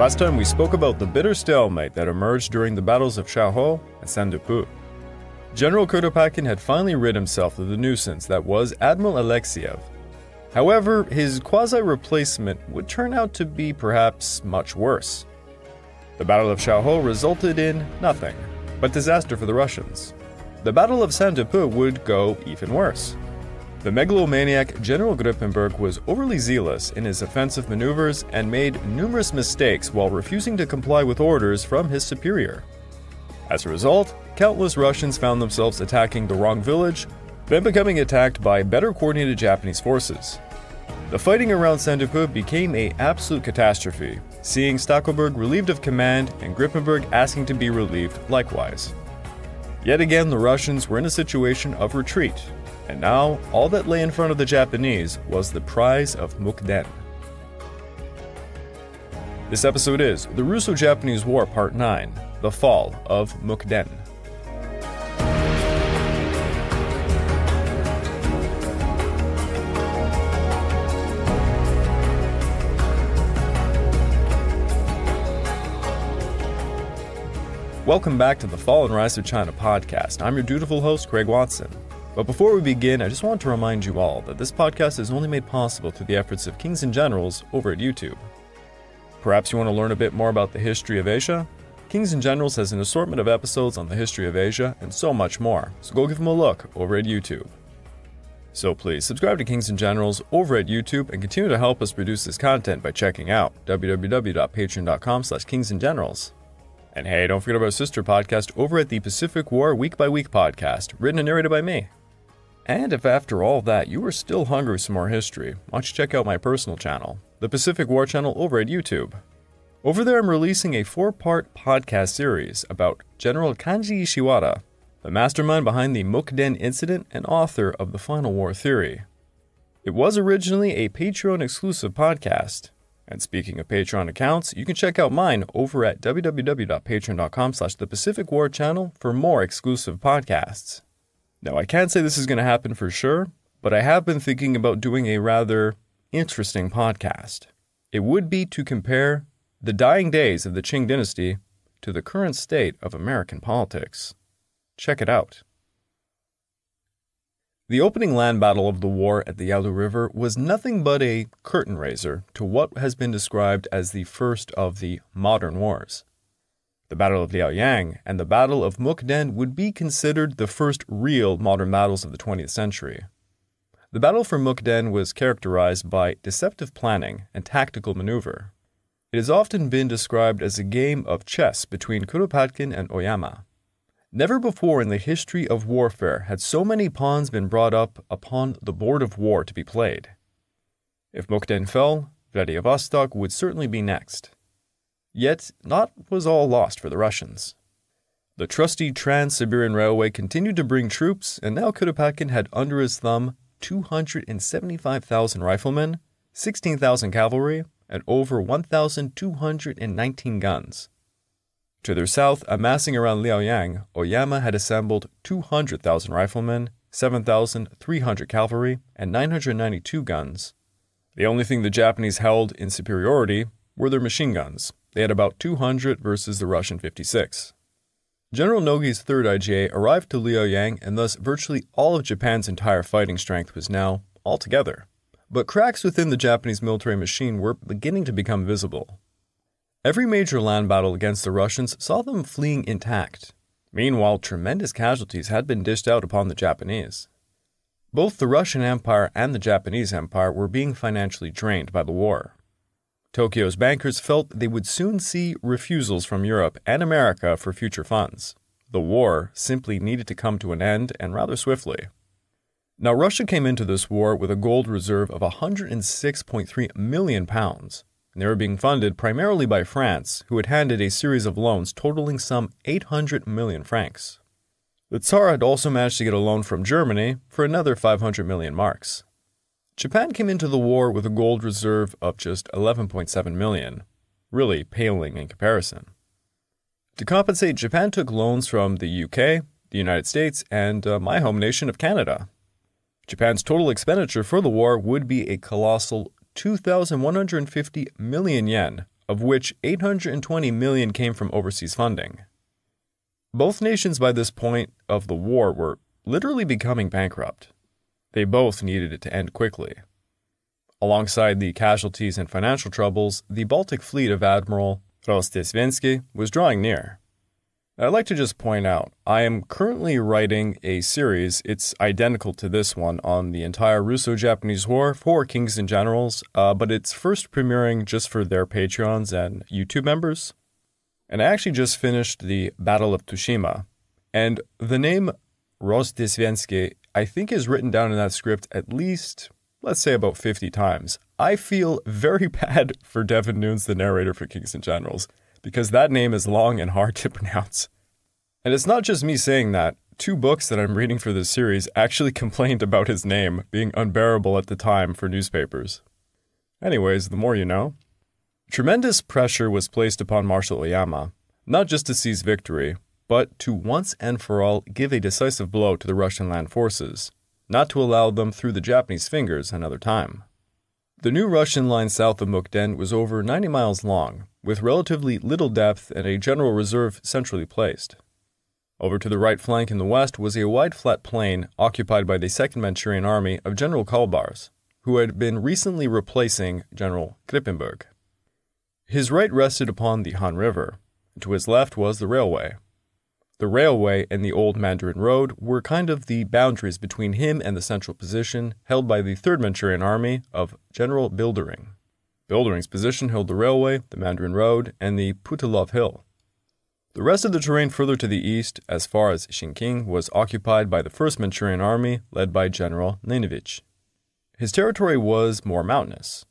Last time we spoke about the bitter stalemate that emerged during the battles of Shaohou and Sandupu. General Kuropatkin had finally rid himself of the nuisance that was Admiral Alexiev. However, his quasi-replacement would turn out to be perhaps much worse. The Battle of Shaohou resulted in nothing but disaster for the Russians. The Battle of Sandupu would go even worse. The megalomaniac General Kuropatkin was overly zealous in his offensive maneuvers and made numerous mistakes while refusing to comply with orders from his superior. As a result, countless Russians found themselves attacking the wrong village, then becoming attacked by better coordinated Japanese forces. The fighting around Sandupu became an absolute catastrophe, seeing Stackelberg relieved of command and Grippenberg asking to be relieved likewise. Yet again, the Russians were in a situation of retreat, and now all that lay in front of the Japanese was the prize of Mukden. This episode is the Russo-Japanese War Part 9, The Fall of Mukden. Welcome back to the Fall and Rise of China podcast. I'm your dutiful host, Craig Watson. But before we begin, I just want to remind you all that this podcast is only made possible through the efforts of Kings and Generals over at YouTube. Perhaps you want to learn a bit more about the history of Asia? Kings and Generals has an assortment of episodes on the history of Asia and so much more, so go give them a look over at YouTube. So please subscribe to Kings and Generals over at YouTube and continue to help us produce this content by checking out www.patreon.com/kingsandgenerals. And hey, don't forget about our sister podcast over at the Pacific War Week by Week podcast, written and narrated by me. And if after all that you are still hungry for some more history, why don't you check out my personal channel, the Pacific War channel over at YouTube. Over there I'm releasing a 4-part podcast series about General Kanji Ishiwara, the mastermind behind the Mukden incident and author of the Final War Theory. It was originally a Patreon exclusive podcast. And speaking of Patreon accounts, you can check out mine over at www.patreon.com/thepacificwarchannel for more exclusive podcasts. Now, I can't say this is going to happen for sure, but I have been thinking about doing a rather interesting podcast. It would be to compare the dying days of the Qing dynasty to the current state of American politics. Check it out. The opening land battle of the war at the Yalu River was nothing but a curtain raiser to what has been described as the first of the modern wars. The Battle of Liaoyang and the Battle of Mukden would be considered the first real modern battles of the 20th century. The battle for Mukden was characterized by deceptive planning and tactical maneuver. It has often been described as a game of chess between Kuropatkin and Oyama. Never before in the history of warfare had so many pawns been brought up upon the board of war to be played. If Mukden fell, Vladivostok would certainly be next. Yet, not was all lost for the Russians. The trusty Trans-Siberian Railway continued to bring troops, and now Kuropatkin had under his thumb 275,000 riflemen, 16,000 cavalry, and over 1,219 guns. To their south, amassing around Liaoyang, Oyama had assembled 200,000 riflemen, 7,300 cavalry, and 992 guns. The only thing the Japanese held in superiority were their machine guns. They had about 200 versus the Russian 56. General Nogi's 3rd IJA arrived to Liaoyang, and thus virtually all of Japan's entire fighting strength was now all together. But cracks within the Japanese military machine were beginning to become visible. Every major land battle against the Russians saw them fleeing intact. Meanwhile, tremendous casualties had been dished out upon the Japanese. Both the Russian Empire and the Japanese Empire were being financially drained by the war. Tokyo's bankers felt they would soon see refusals from Europe and America for future funds. The war simply needed to come to an end, and rather swiftly. Now, Russia came into this war with a gold reserve of £106.3 million, and they were being funded primarily by France, who had handed a series of loans totaling some 800 million francs. The Tsar had also managed to get a loan from Germany for another 500 million marks. Japan came into the war with a gold reserve of just 11.7 million, really paling in comparison. To compensate, Japan took loans from the UK, the United States, and my home nation of Canada. Japan's total expenditure for the war would be a colossal 2,150 million yen of which 820 million came from overseas funding. Both nations by this point of the war were literally becoming bankrupt. They both needed it to end quickly. Alongside the casualties and financial troubles, the Baltic fleet of Admiral Russo-Japanese was drawing near. I'd like to just point out, I am currently writing a series, it's identical to this one, on the entire Russo-Japanese War for Kings and Generals, but it's first premiering just for their Patreons and YouTube members. And I actually just finished the Battle of Tsushima, and the name Russo-Japanese I think is written down in that script at least, let's say, about 50 times. I feel very bad for Devin Nunes, the narrator for Kings and Generals, because that name is long and hard to pronounce. And it's not just me saying that. 2 books that I'm reading for this series actually complained about his name being unbearable at the time for newspapers. Anyways, the more you know. Tremendous pressure was placed upon Marshal Oyama, not just to seize victory, but to once and for all give a decisive blow to the Russian land forces, not to allow them through the Japanese fingers another time. The new Russian line south of Mukden was over 90 miles long, with relatively little depth and a general reserve centrally placed. Over to the right flank in the west was a wide flat plain occupied by the 2nd Manchurian Army of General Kuropatkin, who had been recently replacing General Kuropatkin. His right rested upon the Han River, and to his left was the railway. The railway and the old Mandarin Road were kind of the boundaries between him and the central position held by the 3rd Manchurian Army of General Bildering. Bildering's position held the railway, the Mandarin Road, and the Putilov Hill. The rest of the terrain further to the east, as far as Shinking, was occupied by the 1st Manchurian Army led by General Nenevich. His territory was more mountainous.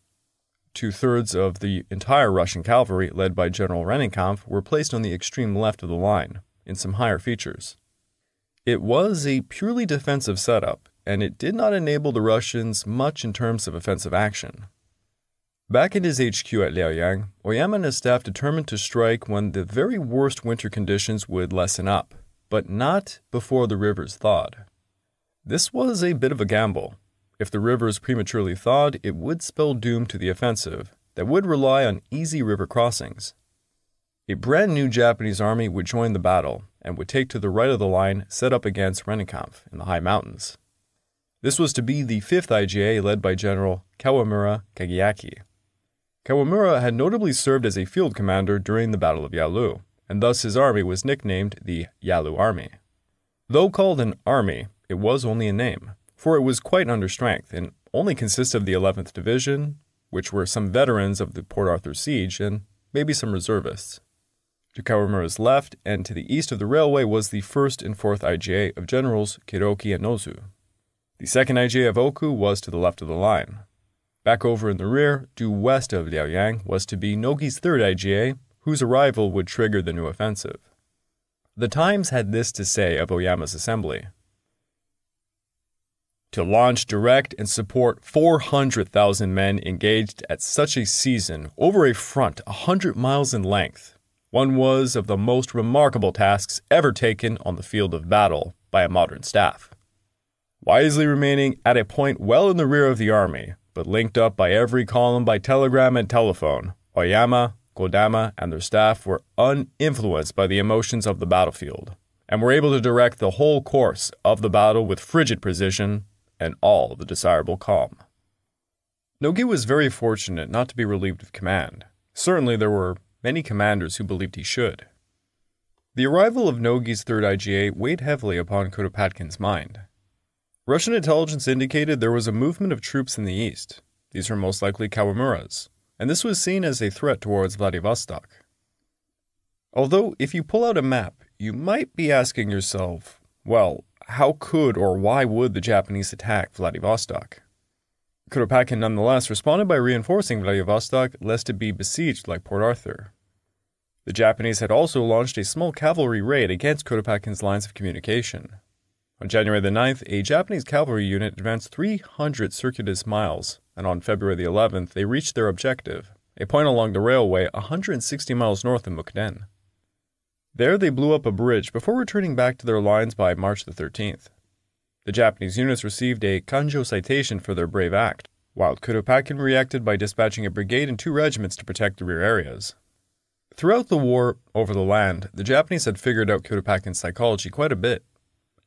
2/3 of the entire Russian cavalry led by General Rennenkampf were placed on the extreme left of the line, in some higher features. It was a purely defensive setup, and it did not enable the Russians much in terms of offensive action. Back in his HQ at Liaoyang, Oyama and his staff determined to strike when the very worst winter conditions would lessen up, but not before the rivers thawed. This was a bit of a gamble. If the rivers prematurely thawed, it would spell doom to the offensive that would rely on easy river crossings. A brand new Japanese army would join the battle and would take to the right of the line set up against Rennenkampf in the high mountains. This was to be the 5th IJA led by General Kawamura Kageaki. Kawamura had notably served as a field commander during the Battle of Yalu, and thus his army was nicknamed the Yalu Army. Though called an army, it was only a name, for it was quite under strength and only consisted of the 11th Division, which were some veterans of the Port Arthur siege, and maybe some reservists. To Kawamura's left and to the east of the railway was the 1st and 4th IJA of Generals Kiroki and Nozu. The 2nd IJA of Oku was to the left of the line. Back over in the rear, due west of Liaoyang, was to be Nogi's 3rd IJA, whose arrival would trigger the new offensive. The Times had this to say of Oyama's assembly: to launch, direct, and support 400,000 men engaged at such a season over a front 100 miles in length. One was of the most remarkable tasks ever taken on the field of battle by a modern staff. Wisely remaining at a point well in the rear of the army, but linked up by every column by telegram and telephone, Oyama, Kodama, and their staff were uninfluenced by the emotions of the battlefield, and were able to direct the whole course of the battle with frigid precision and all the desirable calm. Nogi was very fortunate not to be relieved of command. Certainly there were many commanders who believed he should. The arrival of Nogi's 3rd IJA weighed heavily upon Kuropatkin's mind. Russian intelligence indicated there was a movement of troops in the east. These were most likely Kawamura's, and this was seen as a threat towards Vladivostok. Although, if you pull out a map, you might be asking yourself, well, how could or why would the Japanese attack Vladivostok? Kuropatkin nonetheless responded by reinforcing Vladivostok lest it be besieged like Port Arthur. The Japanese had also launched a small cavalry raid against Kuropatkin's lines of communication. On January the 9th, a Japanese cavalry unit advanced 300 circuitous miles, and on February the 11th, they reached their objective, a point along the railway 160 miles north of Mukden. There they blew up a bridge before returning back to their lines by March the 13th. The Japanese units received a Kanjo citation for their brave act, while Kuropatkin reacted by dispatching a brigade and 2 regiments to protect the rear areas. Throughout the war over the land, the Japanese had figured out Kuropatkin's psychology quite a bit.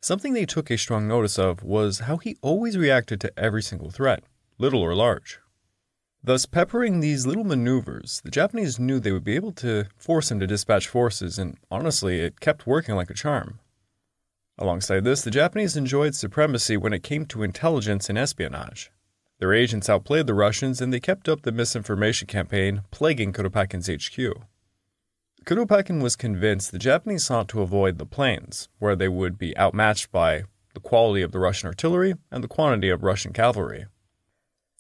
Something they took a strong notice of was how he always reacted to every single threat, little or large. Thus, peppering these little maneuvers, the Japanese knew they would be able to force him to dispatch forces, and honestly, it kept working like a charm. Alongside this, the Japanese enjoyed supremacy when it came to intelligence and espionage. Their agents outplayed the Russians, and they kept up the misinformation campaign plaguing Kuropatkin's HQ. Kuropatkin was convinced the Japanese sought to avoid the plains, where they would be outmatched by the quality of the Russian artillery and the quantity of Russian cavalry.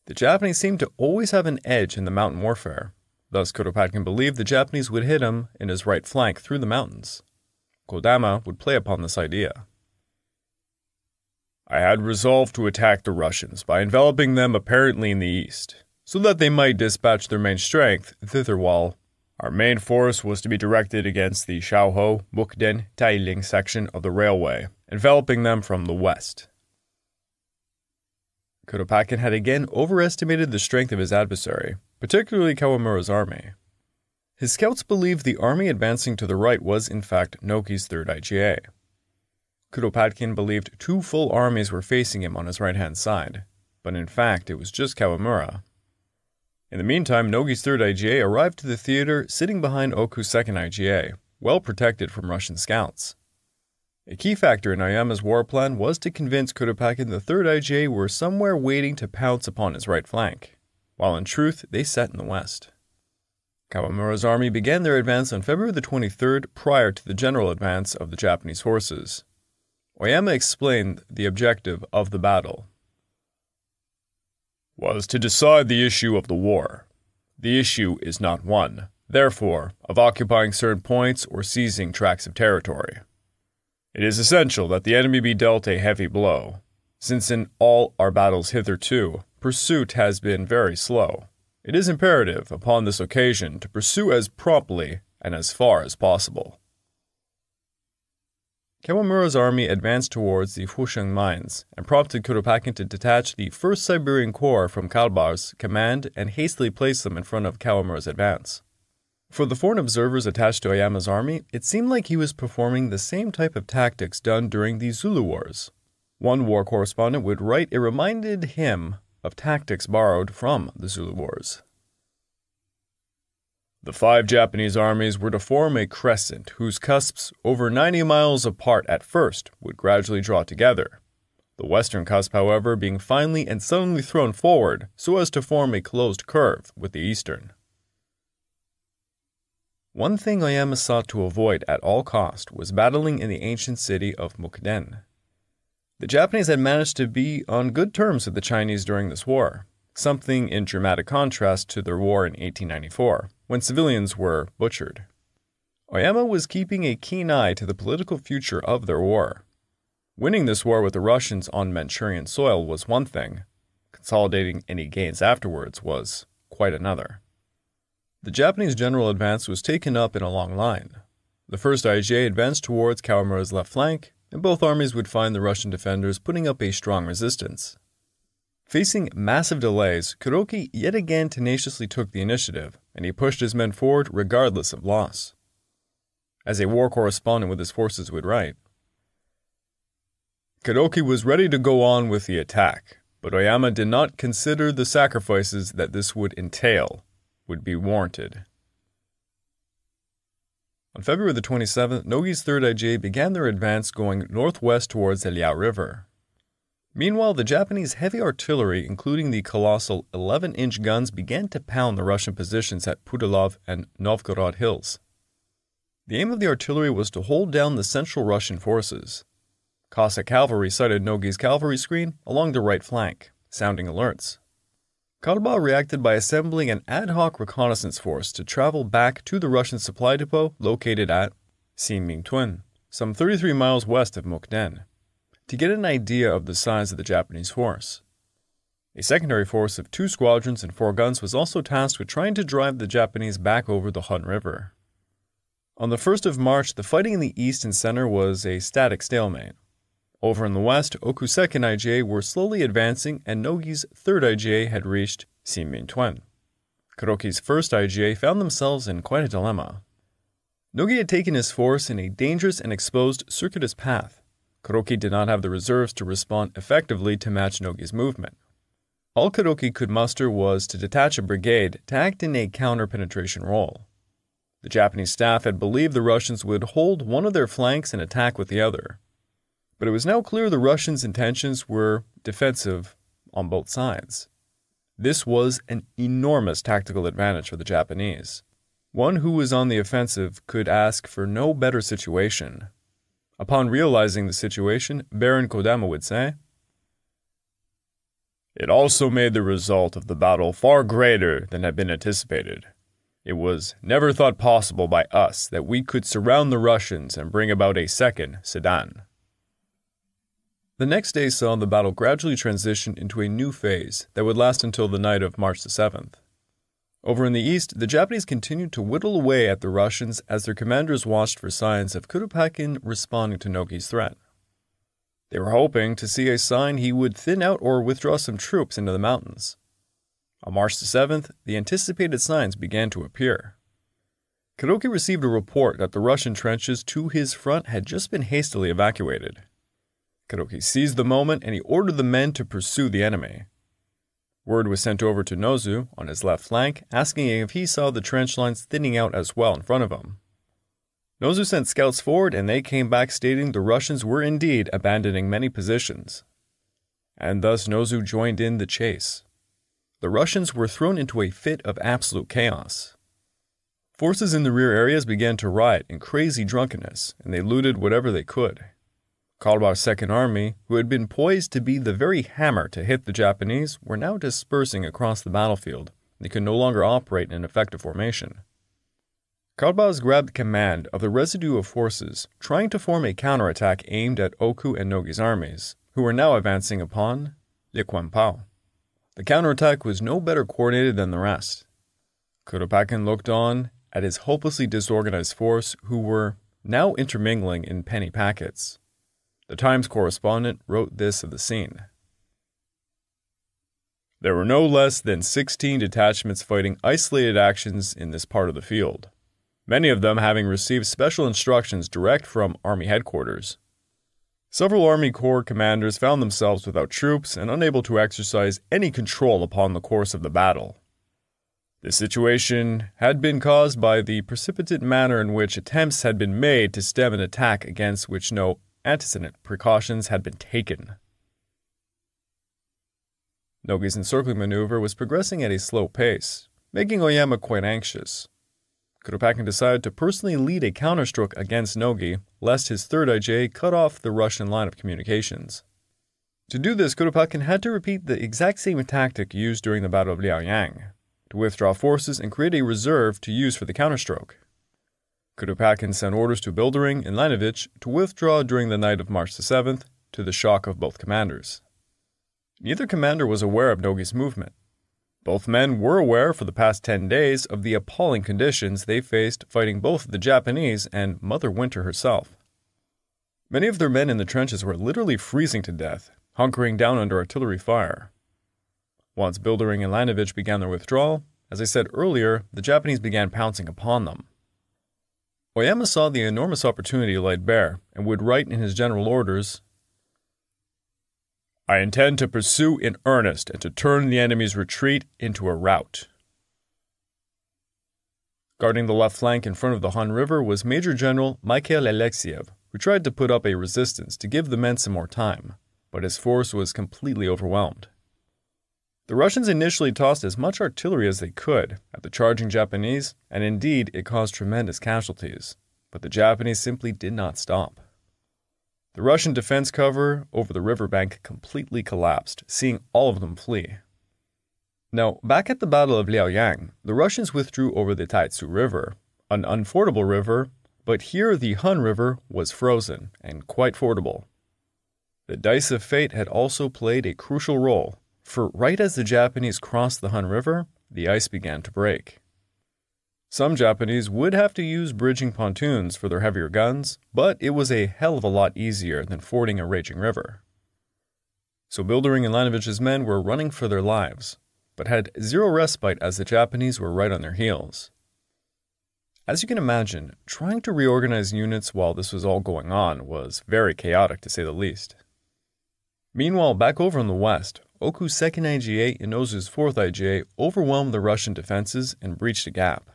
The Japanese seemed to always have an edge in the mountain warfare. Thus, Kuropatkin believed the Japanese would hit him in his right flank through the mountains. Kodama would play upon this idea. I had resolved to attack the Russians by enveloping them apparently in the east, so that they might dispatch their main strength thither while our main force was to be directed against the Fall Mukden Tailing section of the railway, enveloping them from the west. Kuropatkin had again overestimated the strength of his adversary, particularly Kawamura's army. His scouts believed the army advancing to the right was in fact Nogi's 3rd IGA. Kuropatkin believed 2 full armies were facing him on his right-hand side, but in fact it was just Kawamura. In the meantime, Nogi's 3rd IGA arrived to the theater sitting behind Oku's 2nd IGA, well protected from Russian scouts. A key factor in Oyama's war plan was to convince Kuropatkin the 3rd IGA were somewhere waiting to pounce upon his right flank, while in truth they sat in the west. Kawamura's army began their advance on February the 23rd prior to the general advance of the Japanese forces. Oyama explained the objective of the battle was to decide the issue of the war. The issue is not one, therefore, of occupying certain points or seizing tracts of territory. It is essential that the enemy be dealt a heavy blow, since in all our battles hitherto, pursuit has been very slow. It is imperative, upon this occasion, to pursue as promptly and as far as possible. Kawamura's army advanced towards the Fusheng mines and prompted Kuropatkin to detach the 1st Siberian Corps from Kalbar's command and hastily place them in front of Kawamura's advance. For the foreign observers attached to Oyama's army, it seemed like he was performing the same type of tactics done during the Zulu Wars. One war correspondent would write it reminded him of tactics borrowed from the Zulu Wars. The 5 Japanese armies were to form a crescent whose cusps, over 90 miles apart at first, would gradually draw together. The western cusp, however, being finally and suddenly thrown forward so as to form a closed curve with the eastern. One thing Oyama sought to avoid at all cost was battling in the ancient city of Mukden. The Japanese had managed to be on good terms with the Chinese during this war, something in dramatic contrast to their war in 1894, when civilians were butchered. Oyama was keeping a keen eye to the political future of their war. Winning this war with the Russians on Manchurian soil was one thing. Consolidating any gains afterwards was quite another. The Japanese general advance was taken up in a long line. The 1st IGA advanced towards Kawamura's left flank, and both armies would find the Russian defenders putting up a strong resistance. Facing massive delays, Kuroki yet again tenaciously took the initiative, and he pushed his men forward regardless of loss. As a war correspondent with his forces would write, Kuroki was ready to go on with the attack, but Oyama did not consider the sacrifices that this would entail would be warranted. On February the 27th, Nogi's 3rd IGA began their advance going northwest towards the Liao River. Meanwhile, the Japanese heavy artillery, including the colossal 11-inch guns, began to pound the Russian positions at Pudilov and Novgorod Hills. The aim of the artillery was to hold down the central Russian forces. Cossack cavalry sighted Nogi's cavalry screen along the right flank, sounding alerts. Kalba reacted by assembling an ad hoc reconnaissance force to travel back to the Russian supply depot located at Sinmingtun, some 33 miles west of Mukden, to get an idea of the size of the Japanese force. A secondary force of 2 squadrons and 4 guns was also tasked with trying to drive the Japanese back over the Hun River. On the 1st of March, the fighting in the east and center was a static stalemate. Over in the west, Oku's 2nd IJA were slowly advancing and Nogi's 3rd IJA had reached Sinmintuen. Kuroki's 1st IJA found themselves in quite a dilemma. Nogi had taken his force in a dangerous and exposed circuitous path. Kuroki did not have the reserves to respond effectively to match Nogi's movement. All Kuroki could muster was to detach a brigade to act in a counter-penetration role. The Japanese staff had believed the Russians would hold one of their flanks and attack with the other. But it was now clear the Russians' intentions were defensive on both sides. This was an enormous tactical advantage for the Japanese. One who was on the offensive could ask for no better situation. Upon realizing the situation, Baron Kodama would say, "It also made the result of the battle far greater than had been anticipated. It was never thought possible by us that we could surround the Russians and bring about a second Sedan." The next day saw the battle gradually transition into a new phase that would last until the night of March the 7th. Over in the east, the Japanese continued to whittle away at the Russians as their commanders watched for signs of Kuropatkin responding to Nogi's threat. They were hoping to see a sign he would thin out or withdraw some troops into the mountains. On March the 7th, the anticipated signs began to appear. Kuroki received a report that the Russian trenches to his front had just been hastily evacuated. Kuroki seized the moment and he ordered the men to pursue the enemy. Word was sent over to Nozu on his left flank, asking if he saw the trench lines thinning out as well in front of him. Nozu sent scouts forward and they came back stating the Russians were indeed abandoning many positions. And thus Nozu joined in the chase. The Russians were thrown into a fit of absolute chaos. Forces in the rear areas began to riot in crazy drunkenness, and they looted whatever they could. Kawaba's 2nd Army, who had been poised to be the very hammer to hit the Japanese, were now dispersing across the battlefield. They could no longer operate in an effective formation. Kawaba's grabbed command of the residue of forces, trying to form a counterattack aimed at Oku and Nogi's armies, who were now advancing upon Liquanpao. The counterattack was no better coordinated than the rest. Kuropatkin looked on at his hopelessly disorganized force, who were now intermingling in penny packets. The Times correspondent wrote this of the scene. "There were no less than 16 detachments fighting isolated actions in this part of the field, many of them having received special instructions direct from Army headquarters. Several Army Corps commanders found themselves without troops and unable to exercise any control upon the course of the battle. This situation had been caused by the precipitate manner in which attempts had been made to stem an attack against which no antecedent precautions had been taken." Nogi's encircling maneuver was progressing at a slow pace, making Oyama quite anxious. Kuropatkin decided to personally lead a counterstroke against Nogi, lest his 3rd IJA cut off the Russian line of communications. To do this, Kuropatkin had to repeat the exact same tactic used during the Battle of Liaoyang, to withdraw forces and create a reserve to use for the counterstroke. Kuropatkin sent orders to Bildering and Lanovich to withdraw during the night of March the 7th, to the shock of both commanders. Neither commander was aware of Nogi's movement. Both men were aware for the past 10 days of the appalling conditions they faced fighting both the Japanese and Mother Winter herself. Many of their men in the trenches were literally freezing to death, hunkering down under artillery fire. Once Bildering and Lanovich began their withdrawal, as I said earlier, the Japanese began pouncing upon them. Oyama saw the enormous opportunity laid bare and would write in his general orders, "I intend to pursue in earnest and to turn the enemy's retreat into a rout." Guarding the left flank in front of the Han River was Major General Mikhail Alexiev, who tried to put up a resistance to give the men some more time, but his force was completely overwhelmed. The Russians initially tossed as much artillery as they could at the charging Japanese, and indeed it caused tremendous casualties, but the Japanese simply did not stop. The Russian defense cover over the riverbank completely collapsed, seeing all of them flee. Now, back at the Battle of Liaoyang, the Russians withdrew over the Taitsu River, an unfordable river, but here the Han River was frozen and quite fordable. The dice of fate had also played a crucial role, for right as the Japanese crossed the Han River, the ice began to break. Some Japanese would have to use bridging pontoons for their heavier guns, but it was a hell of a lot easier than fording a raging river. So Bildering and Lanovich's men were running for their lives, but had zero respite as the Japanese were right on their heels. As you can imagine, trying to reorganize units while this was all going on was very chaotic to say the least. Meanwhile, back over in the west, Oku's 2nd IGA and Ozu's 4th IGA overwhelmed the Russian defenses and breached a gap.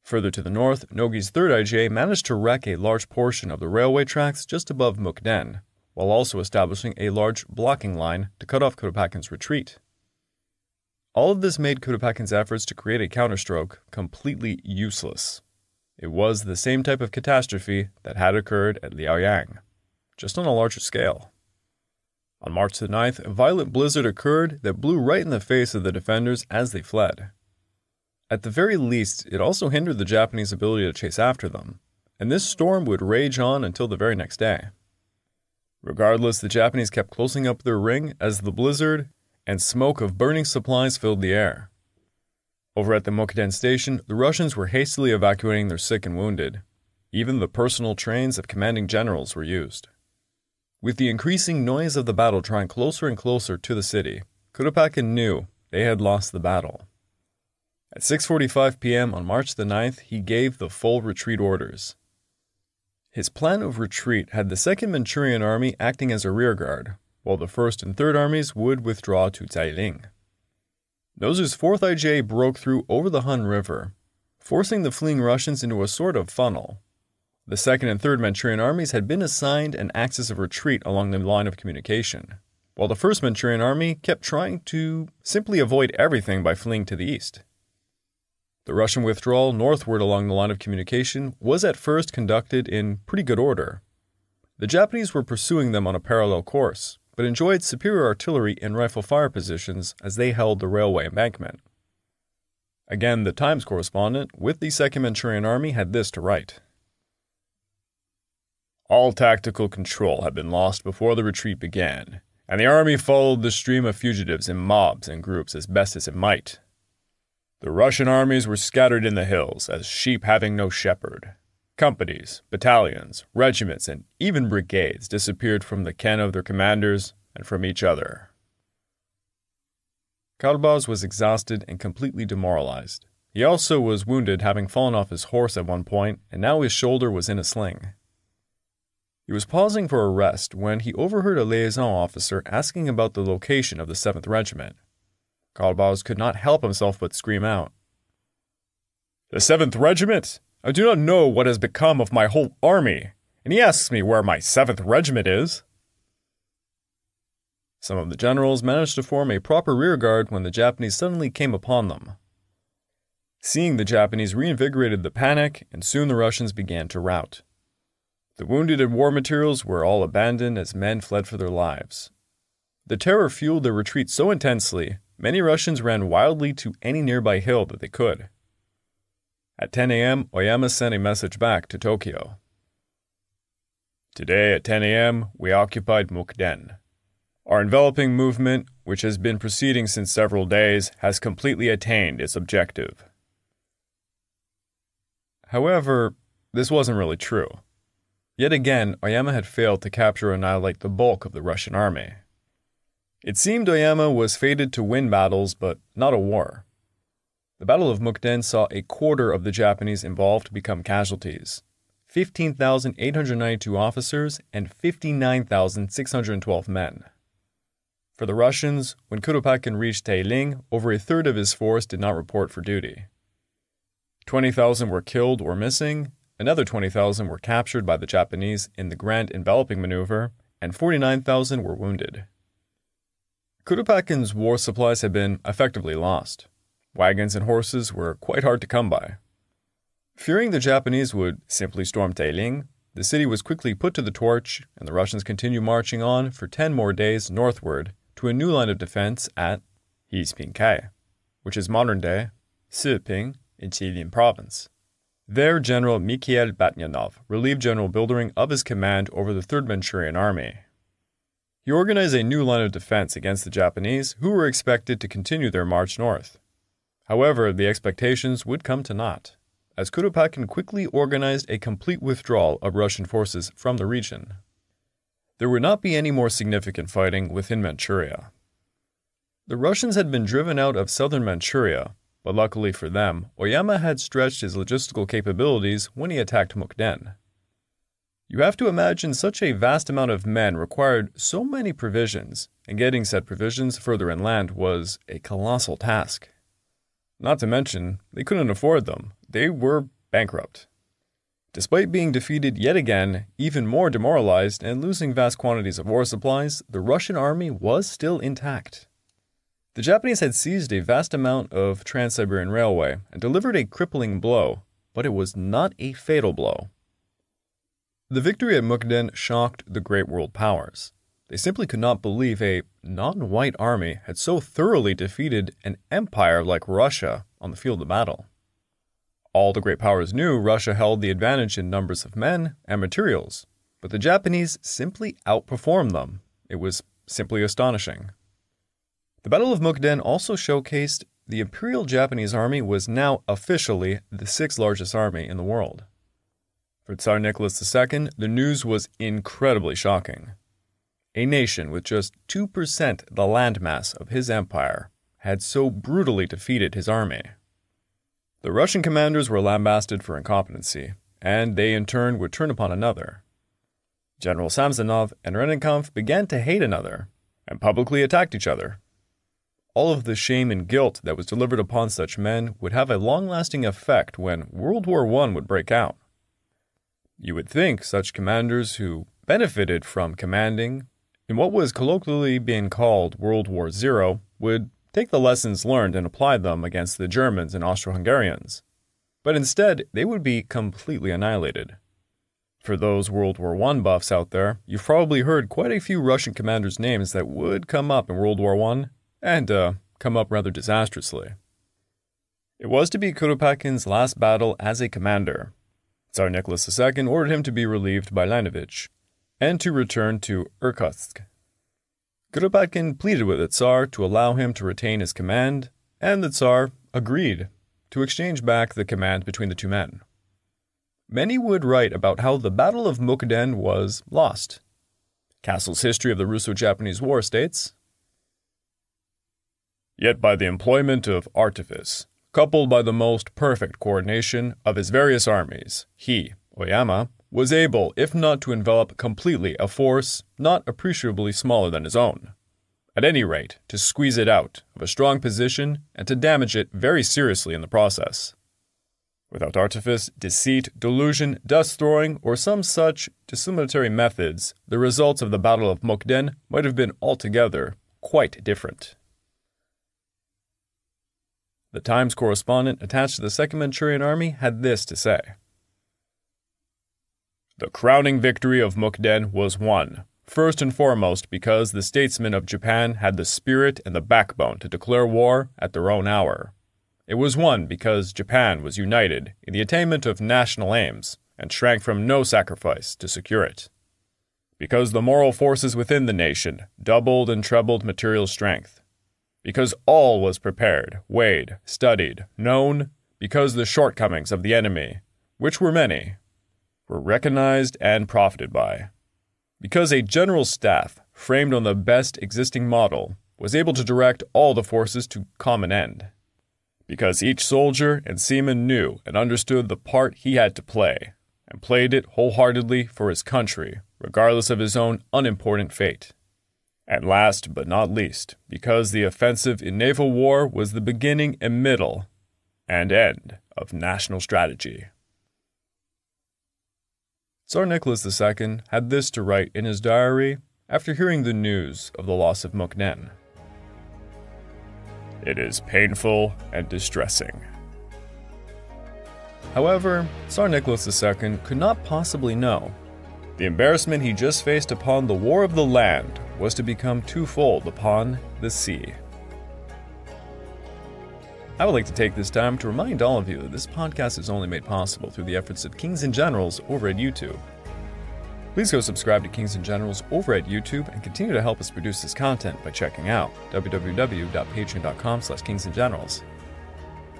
Further to the north, Nogi's 3rd IGA managed to wreck a large portion of the railway tracks just above Mukden, while also establishing a large blocking line to cut off Kuropatkin's retreat. All of this made Kuropatkin's efforts to create a counterstroke completely useless. It was the same type of catastrophe that had occurred at Liaoyang, just on a larger scale. On March the 9th, a violent blizzard occurred that blew right in the face of the defenders as they fled. At the very least, it also hindered the Japanese ability to chase after them, and this storm would rage on until the very next day. Regardless, the Japanese kept closing up their ring as the blizzard and smoke of burning supplies filled the air. Over at the Mukden station, the Russians were hastily evacuating their sick and wounded. Even the personal trains of commanding generals were used. With the increasing noise of the battle drawing closer and closer to the city, Kuropatkin knew they had lost the battle. At 6:45 p.m. on March the 9th, he gave the full retreat orders. His plan of retreat had the 2nd Manchurian Army acting as a rearguard, while the 1st and 3rd Armies would withdraw to Tailing. Nozu's 4th IGA broke through over the Hun River, forcing the fleeing Russians into a sort of funnel. The 2nd and 3rd Manchurian Armies had been assigned an axis of retreat along the line of communication, while the 1st Manchurian Army kept trying to simply avoid everything by fleeing to the east. The Russian withdrawal northward along the line of communication was at first conducted in pretty good order. The Japanese were pursuing them on a parallel course, but enjoyed superior artillery and rifle fire positions as they held the railway embankment. Again, the Times correspondent with the 2nd Manchurian Army had this to write. All tactical control had been lost before the retreat began, and the army followed the stream of fugitives in mobs and groups as best as it might. The Russian armies were scattered in the hills as sheep having no shepherd. Companies, battalions, regiments, and even brigades disappeared from the ken of their commanders and from each other. Karbaz was exhausted and completely demoralized. He also was wounded, having fallen off his horse at one point, and now his shoulder was in a sling. He was pausing for a rest when he overheard a liaison officer asking about the location of the 7th Regiment. Karbaz could not help himself but scream out, "The 7th Regiment? I do not know what has become of my whole army, and he asks me where my 7th Regiment is." Some of the generals managed to form a proper rearguard when the Japanese suddenly came upon them. Seeing the Japanese reinvigorated the panic, and soon the Russians began to rout. The wounded and war materials were all abandoned as men fled for their lives. The terror fueled their retreat so intensely, many Russians ran wildly to any nearby hill that they could. At 10 a.m., Oyama sent a message back to Tokyo. Today at 10 a.m., we occupied Mukden. Our enveloping movement, which has been proceeding since several days, has completely attained its objective. However, this wasn't really true. Yet again, Oyama had failed to capture or annihilate the bulk of the Russian army. It seemed Oyama was fated to win battles, but not a war. The Battle of Mukden saw a quarter of the Japanese involved become casualties, 15,892 officers and 59,612 men. For the Russians, when Kuropatkin reached Tailing, over a third of his force did not report for duty. 20,000 were killed or missing, another 20,000 were captured by the Japanese in the grand enveloping maneuver, and 49,000 were wounded. Kuropatkin's war supplies had been effectively lost. Wagons and horses were quite hard to come by. Fearing the Japanese would simply storm Tailing, the city was quickly put to the torch, and the Russians continued marching on for 10 more days northward to a new line of defense at Yispingkai, which is modern-day Siping in Jilin province. There, General Mikhail Batyanov relieved General Bildering of his command over the 3rd Manchurian Army. He organized a new line of defense against the Japanese, who were expected to continue their march north. However, the expectations would come to naught, as Kuropatkin quickly organized a complete withdrawal of Russian forces from the region. There would not be any more significant fighting within Manchuria. The Russians had been driven out of southern Manchuria, but luckily for them, Oyama had stretched his logistical capabilities when he attacked Mukden. You have to imagine such a vast amount of men required so many provisions, and getting said provisions further inland was a colossal task. Not to mention, they couldn't afford them. They were bankrupt. Despite being defeated yet again, even more demoralized, and losing vast quantities of war supplies, the Russian army was still intact. The Japanese had seized a vast amount of Trans-Siberian Railway and delivered a crippling blow, but it was not a fatal blow. The victory at Mukden shocked the great world powers. They simply could not believe a non-white army had so thoroughly defeated an empire like Russia on the field of battle. All the great powers knew Russia held the advantage in numbers of men and materials, but the Japanese simply outperformed them. It was simply astonishing. The Battle of Mukden also showcased the Imperial Japanese Army was now officially the sixth largest army in the world. For Tsar Nicholas II, the news was incredibly shocking. A nation with just 2% the landmass of his empire had so brutally defeated his army. The Russian commanders were lambasted for incompetency, and they in turn would turn upon another. General Samsonov and Rennenkampf began to hate another, and publicly attacked each other. All of the shame and guilt that was delivered upon such men would have a long-lasting effect when World War I would break out. You would think such commanders who benefited from commanding in what was colloquially being called World War I would take the lessons learned and apply them against the Germans and Austro-Hungarians. But instead, they would be completely annihilated. For those World War I buffs out there, you've probably heard quite a few Russian commanders' names that would come up in World War I, and come up rather disastrously. It was to be Kuropatkin's last battle as a commander. Tsar Nicholas II ordered him to be relieved by Lanovich, and to return to Irkutsk. Kuropatkin pleaded with the Tsar to allow him to retain his command, and the Tsar agreed to exchange back the command between the two men. Many would write about how the Battle of Mukden was lost. Castle's History of the Russo-Japanese War states, "Yet by the employment of artifice, coupled by the most perfect coordination of his various armies, he, Oyama, was able, if not to envelop completely a force not appreciably smaller than his own, at any rate to squeeze it out of a strong position and to damage it very seriously in the process. Without artifice, deceit, delusion, dust-throwing, or some such dissimulatory methods, the results of the Battle of Mukden might have been altogether quite different." The Times correspondent attached to the 2nd Manchurian Army had this to say. "The crowning victory of Mukden was won, first and foremost because the statesmen of Japan had the spirit and the backbone to declare war at their own hour. It was won because Japan was united in the attainment of national aims and shrank from no sacrifice to secure it. Because the moral forces within the nation doubled and trebled material strength. Because all was prepared, weighed, studied, known, because the shortcomings of the enemy, which were many, were recognized and profited by. Because a general staff, framed on the best existing model, was able to direct all the forces to common end. Because each soldier and seaman knew and understood the part he had to play, and played it wholeheartedly for his country, regardless of his own unimportant fate. And last but not least, because the offensive in naval war was the beginning and middle and end of national strategy." Tsar Nicholas II had this to write in his diary after hearing the news of the loss of Mukden. "It is painful and distressing." However, Tsar Nicholas II could not possibly know. The embarrassment he just faced upon the war of the land was to become twofold upon the sea. I would like to take this time to remind all of you that this podcast is only made possible through the efforts of Kings and Generals over at YouTube. Please go subscribe to Kings and Generals over at YouTube and continue to help us produce this content by checking out www.patreon.com/kingsandgenerals.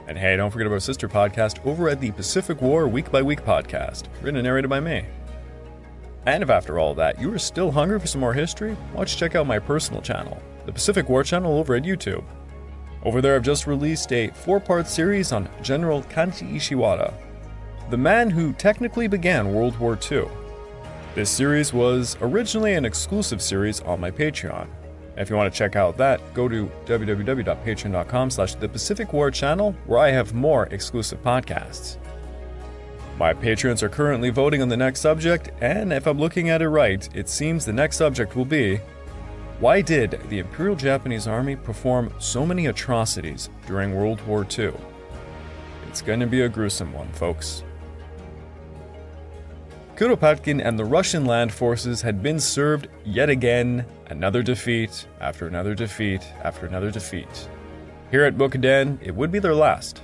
And hey, don't forget about our sister podcast over at the Pacific War Week by Week podcast, written and narrated by me. And if after all that you are still hungry for some more history, why don't you check out my personal channel, the Pacific War channel over at YouTube. Over there I've just released a 4-part series on General Kanji Ishiwara, the man who technically began World War II. This series was originally an exclusive series on my Patreon. If you want to check out that, go to www.patreon.com/thepacificwarchannel, where I have more exclusive podcasts. My patrons are currently voting on the next subject, and if I'm looking at it right, it seems the next subject will be: why did the Imperial Japanese Army perform so many atrocities during World War II? It's going to be a gruesome one, folks. Kuropatkin and the Russian land forces had been served yet again, another defeat after another defeat after another defeat. Here at Mukden, it would be their last.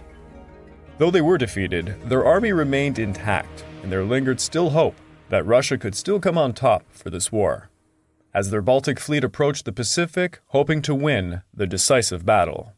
Though they were defeated, their army remained intact, and there lingered still hope that Russia could still come on top for this war, as their Baltic fleet approached the Pacific, hoping to win the decisive battle.